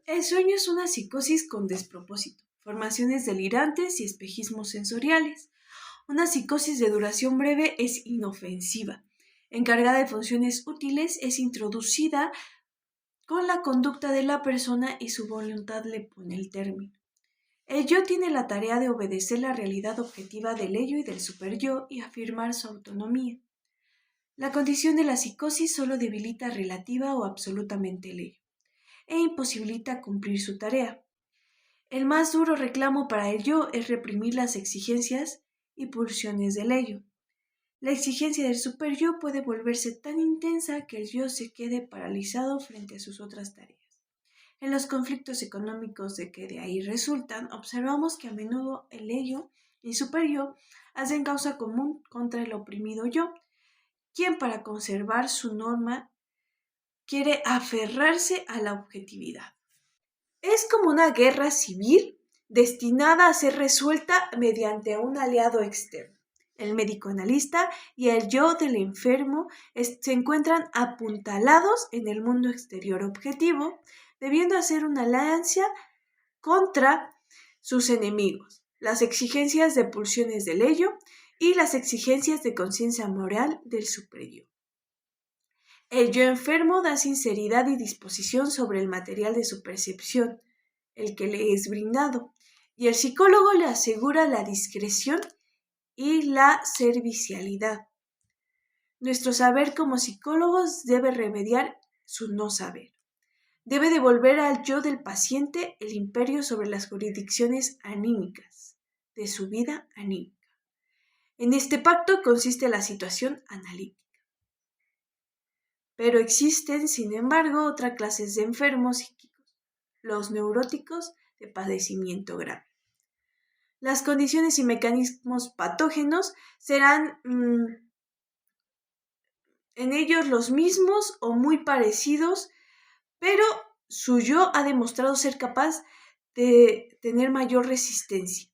El sueño es una psicosis con despropósito, formaciones delirantes y espejismos sensoriales. Una psicosis de duración breve es inofensiva. Encargada de funciones útiles, es introducida con la conducta de la persona y su voluntad le pone el término. El yo tiene la tarea de obedecer la realidad objetiva del ello y del superyo y afirmar su autonomía. La condición de la psicosis solo debilita relativa o absolutamente el ello e imposibilita cumplir su tarea. El más duro reclamo para el yo es reprimir las exigencias y pulsiones del ello. La exigencia del superyo puede volverse tan intensa que el yo se quede paralizado frente a sus otras tareas. En los conflictos económicos de que de ahí resultan, observamos que a menudo el ello y superyo hacen causa común contra el oprimido yo, quien para conservar su norma quiere aferrarse a la objetividad. Es como una guerra civil destinada a ser resuelta mediante un aliado externo. El médico analista y el yo del enfermo se encuentran apuntalados en el mundo exterior objetivo, debiendo hacer una alianza contra sus enemigos, las exigencias de pulsiones del ello y las exigencias de conciencia moral del superior. El yo enfermo da sinceridad y disposición sobre el material de su percepción, el que le es brindado, y el psicólogo le asegura la discreción y la servicialidad. Nuestro saber como psicólogos debe remediar su no saber. Debe devolver al yo del paciente el imperio sobre las jurisdicciones anímicas de su vida anímica. En este pacto consiste la situación analítica. Pero existen, sin embargo, otras clases de enfermos psíquicos, los neuróticos de padecimiento grave. Las condiciones y mecanismos patógenos serán en ellos los mismos o muy parecidos, pero su yo ha demostrado ser capaz de tener mayor resistencia.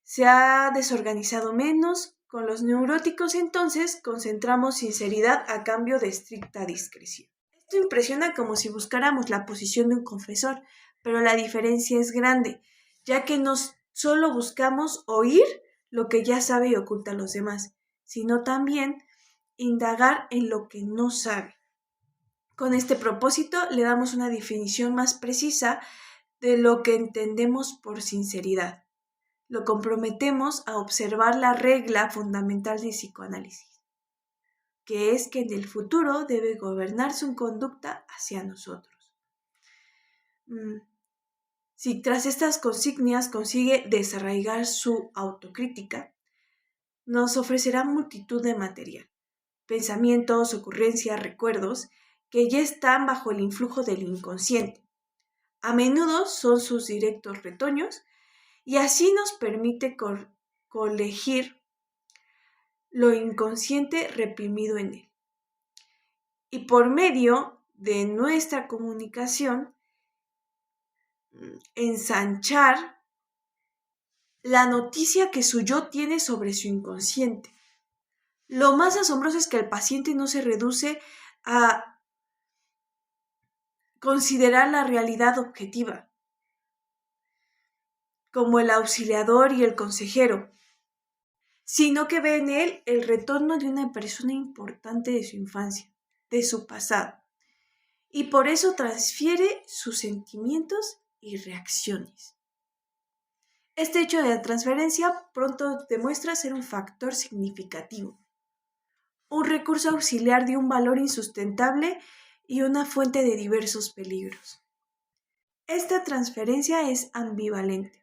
Se ha desorganizado menos. Con los neuróticos, entonces, concentramos sinceridad a cambio de estricta discreción. Esto impresiona como si buscáramos la posición de un confesor, pero la diferencia es grande, ya que no solo buscamos oír lo que ya sabe y oculta a los demás, sino también indagar en lo que no sabe. Con este propósito le damos una definición más precisa de lo que entendemos por sinceridad. Lo comprometemos a observar la regla fundamental del psicoanálisis, que es que en el futuro debe gobernar su conducta hacia nosotros. Si tras estas consignas consigue desarraigar su autocrítica, nos ofrecerá multitud de material, pensamientos, ocurrencias, recuerdos, que ya están bajo el influjo del inconsciente. A menudo son sus directos retoños, y así nos permite colegir lo inconsciente reprimido en él. Y por medio de nuestra comunicación, ensanchar la noticia que su yo tiene sobre su inconsciente. Lo más asombroso es que el paciente no se reduce a considerar la realidad objetiva, como el auxiliador y el consejero, sino que ve en él el retorno de una persona importante de su infancia, de su pasado, y por eso transfiere sus sentimientos y reacciones. Este hecho de la transferencia pronto demuestra ser un factor significativo, un recurso auxiliar de un valor insustentable y una fuente de diversos peligros. Esta transferencia es ambivalente.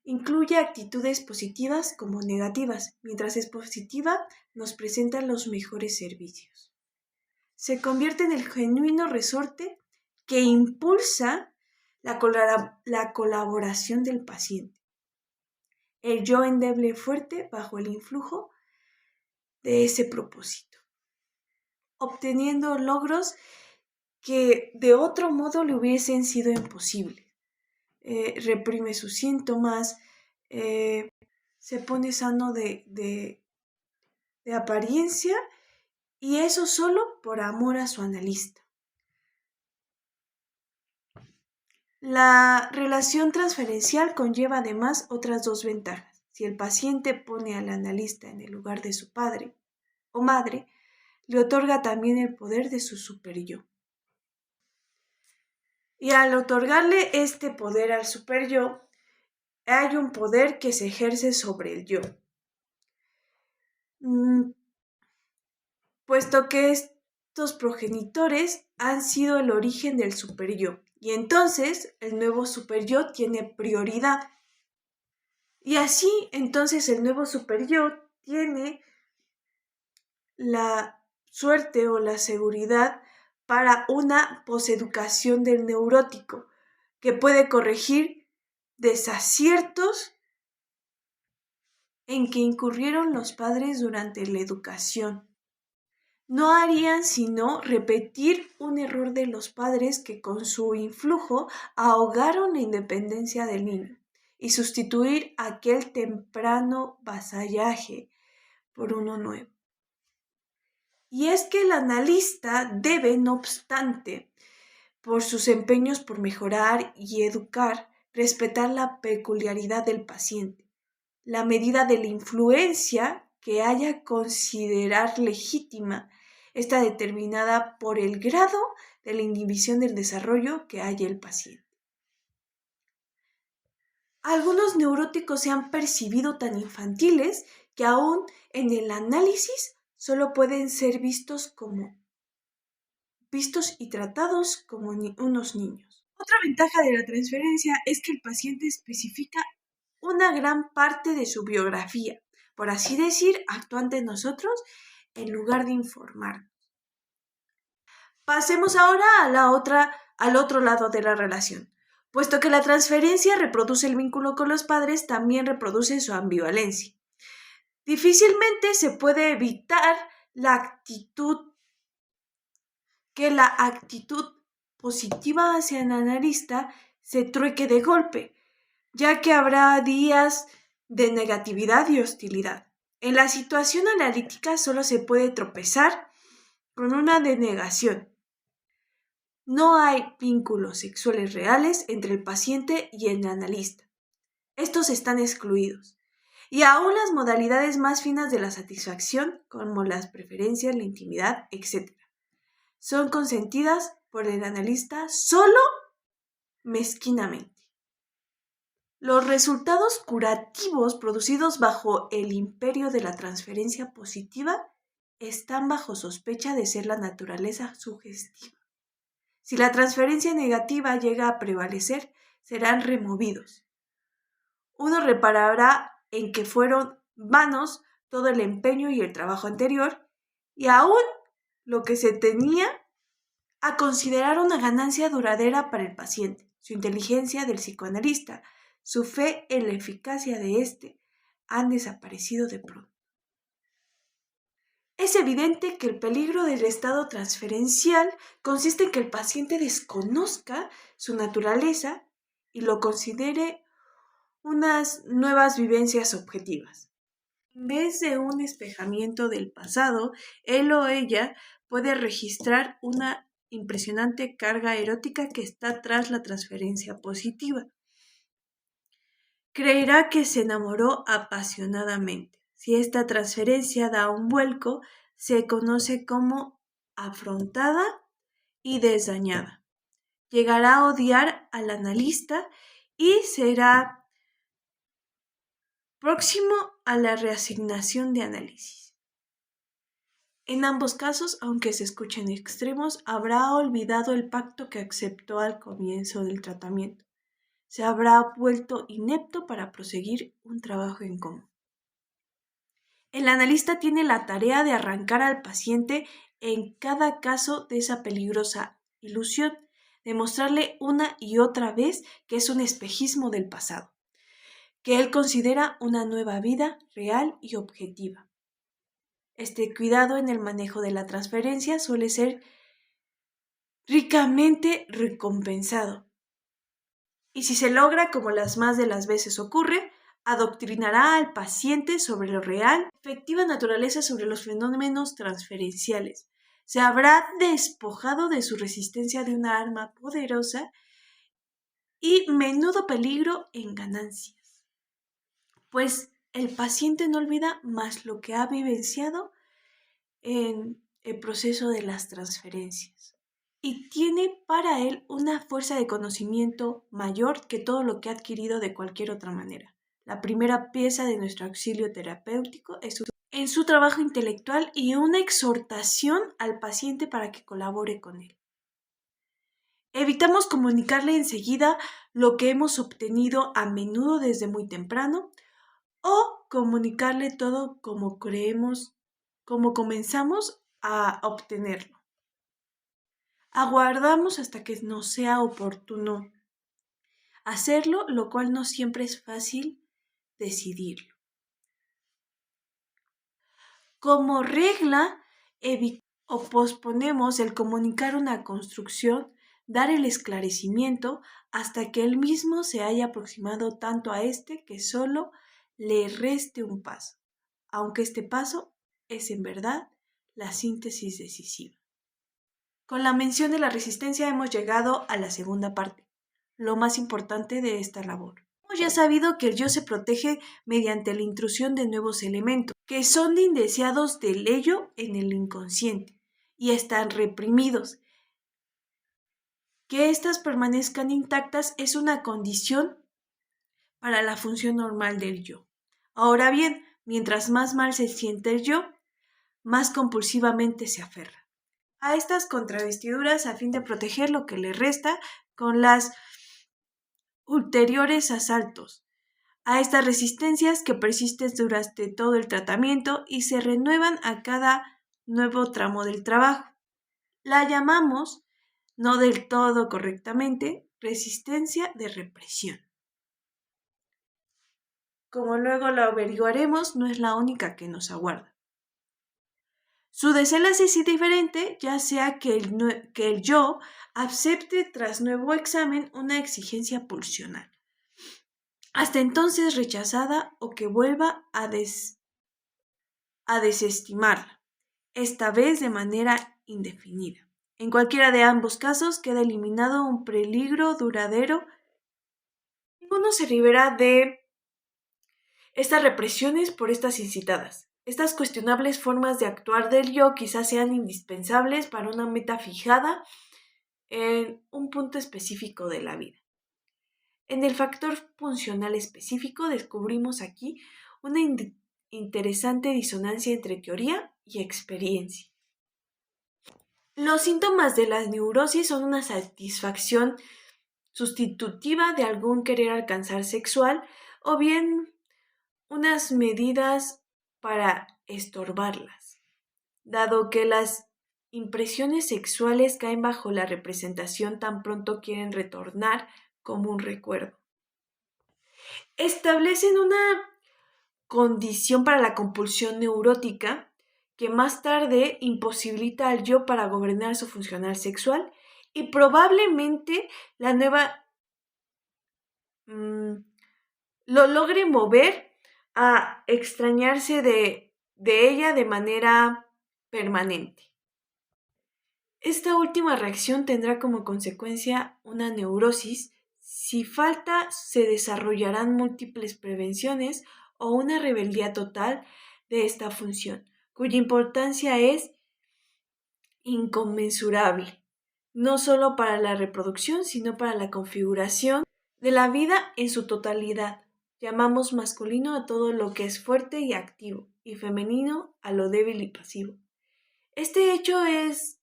Incluye actitudes positivas como negativas. Mientras es positiva, nos presenta los mejores servicios. Se convierte en el genuino resorte que impulsa la colaboración del paciente. El yo endeble fuerte bajo el influjo de ese propósito, obteniendo logros que de otro modo le hubiesen sido imposibles. Reprime sus síntomas, se pone sano de apariencia, y eso solo por amor a su analista. La relación transferencial conlleva además otras dos ventajas. Si el paciente pone al analista en el lugar de su padre o madre, le otorga también el poder de su superyo. Y al otorgarle este poder al superyo, hay un poder que se ejerce sobre el yo. Puesto que estos progenitores han sido el origen del superyo, y entonces el nuevo superyo tiene prioridad. Y así, entonces, el nuevo superyo tiene la suerte o la seguridad para una poseducación del neurótico, que puede corregir desaciertos en que incurrieron los padres durante la educación. No harían sino repetir un error de los padres que con su influjo ahogaron la independencia del niño y sustituir aquel temprano vasallaje por uno nuevo. Y es que el analista debe, no obstante, por sus empeños por mejorar y educar, respetar la peculiaridad del paciente, la medida de la influencia que haya considerar legítima está determinada por el grado de la inhibición del desarrollo que haya el paciente. Algunos neuróticos se han percibido tan infantiles que aún en el análisis solo pueden ser vistos y tratados como unos niños. Otra ventaja de la transferencia es que el paciente especifica una gran parte de su biografía, por así decir, actúa ante nosotros en lugar de informarnos. Pasemos ahora al otro lado de la relación. Puesto que la transferencia reproduce el vínculo con los padres, también reproduce su ambivalencia. Difícilmente se puede evitar que la actitud positiva hacia el analista se trueque de golpe, ya que habrá días de negatividad y hostilidad. En la situación analítica solo se puede tropezar con una denegación. No hay vínculos sexuales reales entre el paciente y el analista. Estos están excluidos. Y aún las modalidades más finas de la satisfacción, como las preferencias, la intimidad, etc., son consentidas por el analista solo mezquinamente. Los resultados curativos producidos bajo el imperio de la transferencia positiva están bajo sospecha de ser la naturaleza sugestiva. Si la transferencia negativa llega a prevalecer, serán removidos. Uno reparará en que fueron vanos todo el empeño y el trabajo anterior, y aún lo que se tenía a considerar una ganancia duradera para el paciente, su inteligencia del psicoanalista, su fe en la eficacia de éste, han desaparecido de pronto. Es evidente que el peligro del estado transferencial consiste en que el paciente desconozca su naturaleza y lo considere unas nuevas vivencias objetivas. En vez de un espejamiento del pasado, él o ella puede registrar una impresionante carga erótica que está tras la transferencia positiva. Creerá que se enamoró apasionadamente. Si esta transferencia da un vuelco, se conoce como afrontada y desdañada. Llegará a odiar al analista y será próximo a la reasignación de análisis. En ambos casos, aunque se escuchen extremos, habrá olvidado el pacto que aceptó al comienzo del tratamiento. Se habrá vuelto inepto para proseguir un trabajo en común. El analista tiene la tarea de arrancar al paciente en cada caso de esa peligrosa ilusión, demostrarle una y otra vez que es un espejismo del pasado, que él considera una nueva vida real y objetiva. Este cuidado en el manejo de la transferencia suele ser ricamente recompensado. Y si se logra, como las más de las veces ocurre, adoctrinará al paciente sobre lo real, efectiva naturaleza sobre los fenómenos transferenciales. Se habrá despojado de su resistencia de una arma poderosa y menudo peligro en ganancias, pues el paciente no olvida más lo que ha vivenciado en el proceso de las transferencias y tiene para él una fuerza de conocimiento mayor que todo lo que ha adquirido de cualquier otra manera. La primera pieza de nuestro auxilio terapéutico es en su trabajo intelectual y una exhortación al paciente para que colabore con él. Evitamos comunicarle enseguida lo que hemos obtenido a menudo desde muy temprano o comunicarle todo como creemos, como comenzamos a obtenerlo. Aguardamos hasta que nos sea oportuno hacerlo, lo cual no siempre es fácil decidirlo. Como regla, o posponemos el comunicar una construcción, dar el esclarecimiento hasta que él mismo se haya aproximado tanto a este que solo le reste un paso, aunque este paso es en verdad la síntesis decisiva. Con la mención de la resistencia hemos llegado a la segunda parte, lo más importante de esta labor. Hemos ya sabido que el yo se protege mediante la intrusión de nuevos elementos, que son indeseados del ello en el inconsciente y están reprimidos. Que éstas permanezcan intactas es una condición para la función normal del yo. Ahora bien, mientras más mal se siente el yo, más compulsivamente se aferra a estas contravestiduras a fin de proteger lo que le resta con las ulteriores asaltos, a estas resistencias que persisten durante todo el tratamiento y se renuevan a cada nuevo tramo del trabajo. La llamamos, no del todo correctamente, resistencia de represión. Como luego lo averiguaremos, no es la única que nos aguarda. Su desenlace es diferente, ya sea que el yo acepte tras nuevo examen una exigencia pulsional, hasta entonces rechazada o que vuelva a desestimarla, esta vez de manera indefinida. En cualquiera de ambos casos queda eliminado un peligro duradero. Ninguno se libera de estas represiones por estas incitadas. Estas cuestionables formas de actuar del yo quizás sean indispensables para una meta fijada en un punto específico de la vida. En el factor funcional específico descubrimos aquí una interesante disonancia entre teoría y experiencia. Los síntomas de la neurosis son una satisfacción sustitutiva de algún querer alcanzar sexual o bien unas medidas para estorbarlas, dado que las impresiones sexuales caen bajo la representación tan pronto quieren retornar como un recuerdo. Establecen una condición para la compulsión neurótica que más tarde imposibilita al yo para gobernar su funcional sexual y probablemente la nueva lo logre mover a extrañarse de ella de manera permanente. Esta última reacción tendrá como consecuencia una neurosis. Si falta, se desarrollarán múltiples prevenciones o una rebeldía total de esta función, cuya importancia es inconmensurable, no solo para la reproducción, sino para la configuración de la vida en su totalidad. Llamamos masculino a todo lo que es fuerte y activo, y femenino a lo débil y pasivo. Este hecho es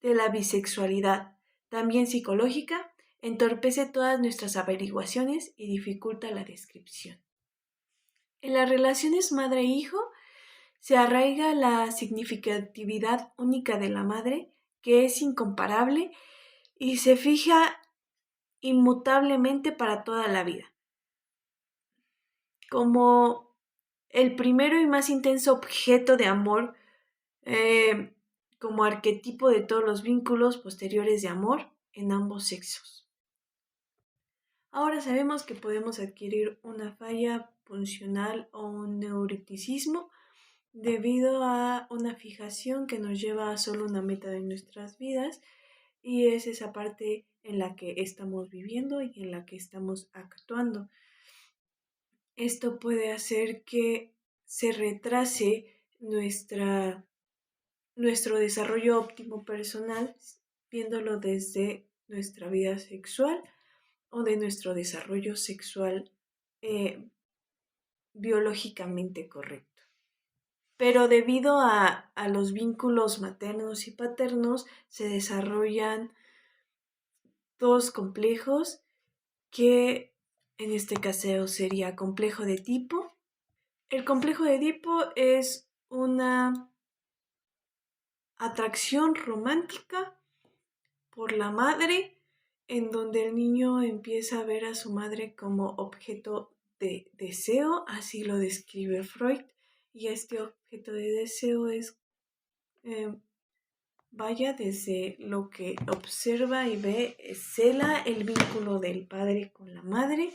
de la bisexualidad, también psicológica, entorpece todas nuestras averiguaciones y dificulta la descripción. En las relaciones madre-hijo se arraiga la significatividad única de la madre, que es incomparable y se fija inmutablemente para toda la vida. Como el primero y más intenso objeto de amor, como arquetipo de todos los vínculos posteriores de amor en ambos sexos. Ahora sabemos que podemos adquirir una falla funcional o un neuroticismo debido a una fijación que nos lleva a solo una meta de nuestras vidas y es esa parte en la que estamos viviendo y en la que estamos actuando. Esto puede hacer que se retrase nuestro desarrollo óptimo personal, viéndolo desde nuestra vida sexual o de nuestro desarrollo sexual biológicamente correcto. Pero debido a los vínculos maternos y paternos, se desarrollan dos complejos que en este caso sería complejo de Edipo. El complejo de Edipo es una atracción romántica por la madre, en donde el niño empieza a ver a su madre como objeto de deseo, así lo describe Freud, y este objeto de deseo es, desde lo que observa y ve, cela el vínculo del padre con la madre,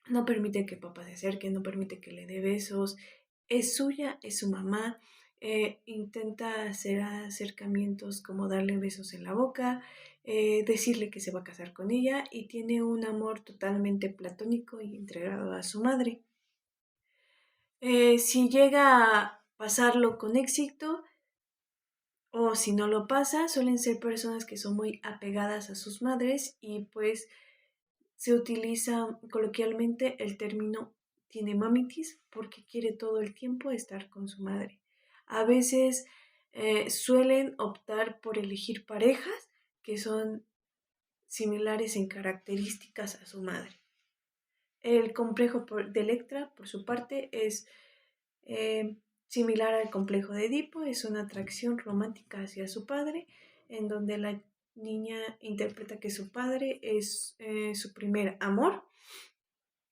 no permite que papá se acerque, no permite que le dé besos, es suya, es su mamá, intenta hacer acercamientos como darle besos en la boca, decirle que se va a casar con ella y tiene un amor totalmente platónico y entregado a su madre. Si llega a pasarlo con éxito o si no lo pasa, suelen ser personas que son muy apegadas a sus madres y pues se utiliza coloquialmente el término tiene mamitis porque quiere todo el tiempo estar con su madre. A veces suelen optar por elegir parejas que son similares en características a su madre. El complejo de Electra, por su parte, es similar al complejo de Edipo, es una atracción romántica hacia su padre, en donde la niña interpreta que su padre es su primer amor,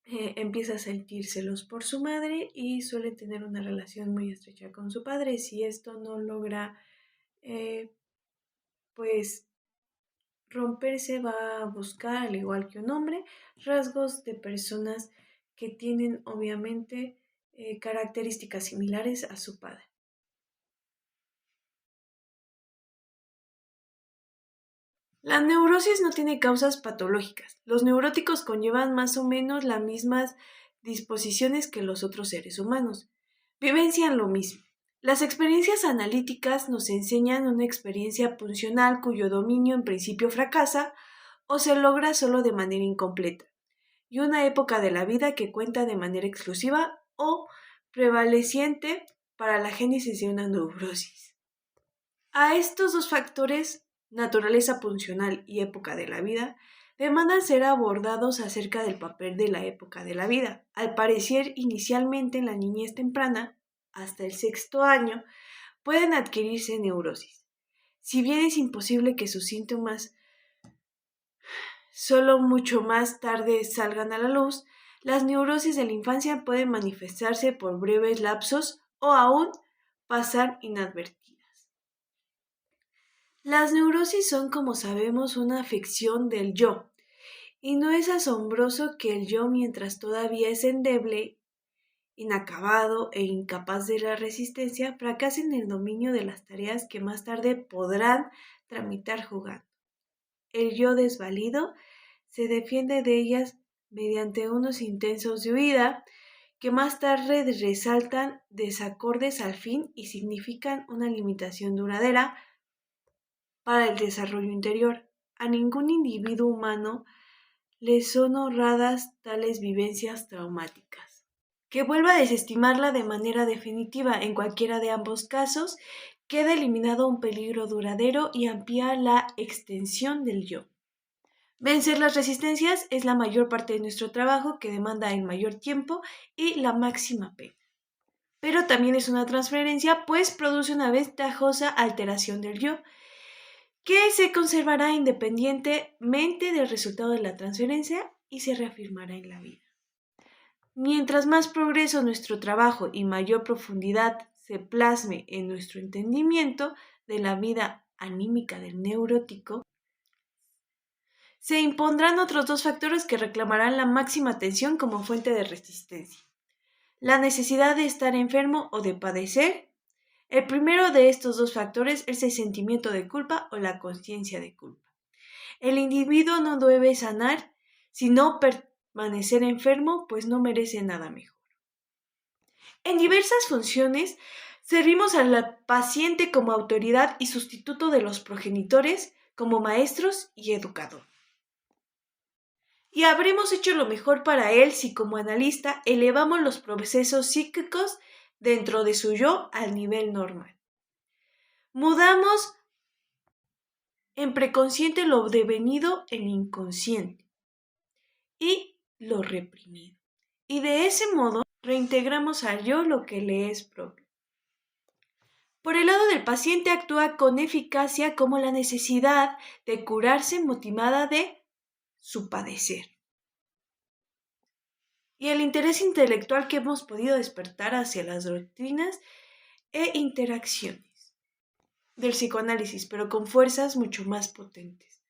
empieza a sentir celos por su madre y suele tener una relación muy estrecha con su padre. Si esto no logra, pues, romperse, va a buscar, al igual que un hombre, rasgos de personas que tienen obviamente características similares a su padre. La neurosis no tiene causas patológicas. Los neuróticos conllevan más o menos las mismas disposiciones que los otros seres humanos. Vivencian lo mismo. Las experiencias analíticas nos enseñan una experiencia funcional cuyo dominio en principio fracasa o se logra solo de manera incompleta, y una época de la vida que cuenta de manera exclusiva o prevaleciente para la génesis de una neurosis. A estos dos factores, naturaleza funcional y época de la vida, demandan ser abordados acerca del papel de la época de la vida. Al parecer, inicialmente en la niñez temprana, hasta el 6º año, pueden adquirirse neurosis. Si bien es imposible que sus síntomas solo mucho más tarde salgan a la luz, las neurosis de la infancia pueden manifestarse por breves lapsos o aún pasar inadvertidas. Las neurosis son, como sabemos, una afección del yo, y no es asombroso que el yo, mientras todavía es endeble, inacabado e incapaz de la resistencia, fracase en el dominio de las tareas que más tarde podrán tramitar jugando. El yo desvalido se defiende de ellas mediante unos intensos de huida que más tarde resaltan desacordes al fin y significan una limitación duradera para el desarrollo interior. A ningún individuo humano le son honradas tales vivencias traumáticas. Que vuelva a desestimarla de manera definitiva en cualquiera de ambos casos, queda eliminado un peligro duradero y amplía la extensión del yo. Vencer las resistencias es la mayor parte de nuestro trabajo, que demanda el mayor tiempo y la máxima pena. Pero también es una transferencia, pues produce una ventajosa alteración del yo, que se conservará independientemente del resultado de la transferencia y se reafirmará en la vida. Mientras más progreso nuestro trabajo y mayor profundidad se plasme en nuestro entendimiento de la vida anímica del neurótico, se impondrán otros dos factores que reclamarán la máxima atención como fuente de resistencia. La necesidad de estar enfermo o de padecer. El primero de estos dos factores es el sentimiento de culpa o la conciencia de culpa. El individuo no debe sanar, sino permanecer enfermo, pues no merece nada mejor. En diversas funciones, servimos al paciente como autoridad y sustituto de los progenitores, como maestros y educador. Y habremos hecho lo mejor para él si como analista elevamos los procesos psíquicos dentro de su yo al nivel normal. Mudamos en preconsciente lo devenido en inconsciente y lo reprimido. Y de ese modo reintegramos al yo lo que le es propio. Por el lado del paciente actúa con eficacia como la necesidad de curarse motivada de su padecer. Y el interés intelectual que hemos podido despertar hacia las doctrinas e interacciones del psicoanálisis, pero con fuerzas mucho más potentes.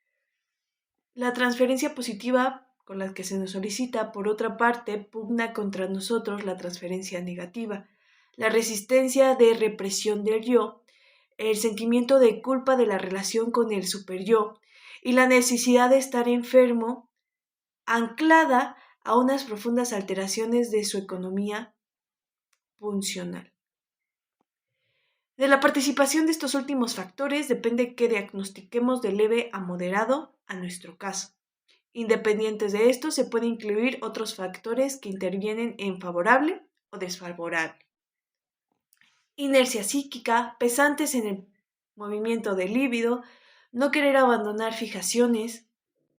La transferencia positiva con la que se nos solicita, por otra parte, pugna contra nosotros la transferencia negativa, la resistencia de represión del yo, el sentimiento de culpa de la relación con el superyo y la necesidad de estar enfermo, anclada a unas profundas alteraciones de su economía funcional. De la participación de estos últimos factores depende que diagnostiquemos de leve a moderado a nuestro caso. Independientes de esto, se pueden incluir otros factores que intervienen en favorable o desfavorable. Inercia psíquica, pesantes en el movimiento del líbido, no querer abandonar fijaciones,